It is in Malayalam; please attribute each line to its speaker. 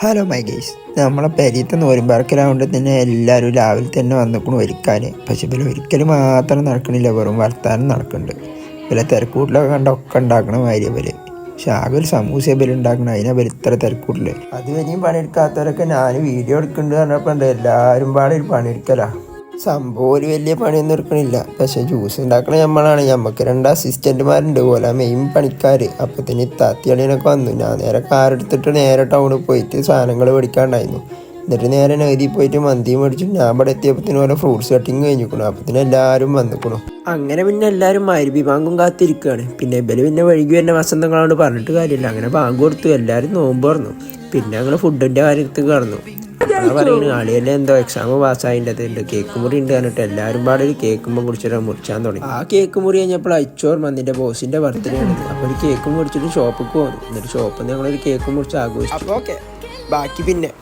Speaker 1: ഹലോ മൈ ഗൈസ്, നമ്മളെ പെരീത്തെ നോരുമ്പാർക്കലാവുകൊണ്ട് തന്നെ എല്ലാവരും രാവിലെ തന്നെ വന്നിക്കണം ഒരുക്കാൻ. പക്ഷെ ഇവർ ഒരിക്കലും മാത്രം നടക്കണില്ല, വെറും വർത്താനം നടക്കുന്നുണ്ട്. ഇവരെ തിരക്കൂട്ടിലൊക്കെ കണ്ട ഒക്കെ ഉണ്ടാക്കണ മാതിരി ഇവര്. പക്ഷെ ആകെ ഒരു സമൂസ ഇവർ ഉണ്ടാക്കണം, അതിനെ ഇവർ ഇത്ര തിരക്കൂട്ടില്. അത് വരെയും പണിയെടുക്കാത്തവരൊക്കെ ഞാൻ വീഡിയോ എടുക്കുന്നുണ്ട് പറഞ്ഞപ്പോൾ ഉണ്ട് എല്ലാവരും പാടെ ഒരു പണിയെടുക്കലാണ്. സംഭവം ഒരു വലിയ പണിയൊന്നും എടുക്കണില്ല. പക്ഷെ ജ്യൂസ് ഉണ്ടാക്കണ നമ്മളാണ്. നമുക്ക് 2 അസിസ്റ്റന്റുമാരുണ്ട് പോലെ മെയിൻ പണിക്കാർ. അപ്പത്തിന് താത്തിയളിനൊക്കെ വന്നു. ഞാൻ നേരെ കാറെടുത്തിട്ട് നേരെ ടൗണിൽ പോയിട്ട് സാധനങ്ങൾ മേടിക്കാണ്ടായിരുന്നു. എന്നിട്ട് നേരെ നഗരി പോയിട്ട് മന്തി മേടിച്ചു. ഞാൻ ഇവിടെ എത്തിയപ്പത്തിന് പോലെ ഫ്രൂട്ട്സ് കട്ടിങ് കഴിഞ്ഞിരിക്കണം. അപ്പത്തിന് എല്ലാവരും വന്നിക്കണു. അങ്ങനെ പിന്നെ എല്ലാവരും മരുഭി ബാങ്കും കാത്തിരിക്കുകയാണ്. പിന്നെ ഇവര് പിന്നെ വൈകി വരുന്ന വസന്തങ്ങളോട് പറഞ്ഞിട്ട് കാര്യമില്ല. അങ്ങനെ ബാങ്ക് കൊടുത്തു, എല്ലാവരും നോമ്പ് തുറന്നു. പിന്നെ ഞങ്ങൾ ഫുഡിൻ്റെ കാര്യത്തിൽ കടന്നു. പറയുന്നത് ആളിയെല്ലാം എന്തോ എക്സാം പാസ്സായിട്ടുണ്ട്, കേക്ക് മുറി ഉണ്ട് പറഞ്ഞിട്ട് എല്ലാവരും പാടെ ഒരു കേക്ക് കുടിച്ചിട്ട് മുറിച്ചാൻ തുടങ്ങി. ആ കേക്ക് മുറി കഴിഞ്ഞപ്പോൾ അയച്ചോർ മന്തിൻ്റെ ബോസിൻ്റെ ബർത്ത്ഡേ ആണ്. അപ്പോൾ ഒരു കേക്ക് മുറിച്ചിട്ട് ഷോപ്പിൽ പോകുന്നു. എന്നിട്ട് ഷോപ്പിൽ നിന്ന് ഞങ്ങളൊരു കേക്ക് മുറിച്ച് ആഘോഷിച്ചു. അപ്പോൾ ഓക്കെ, ബാക്കി പിന്നെ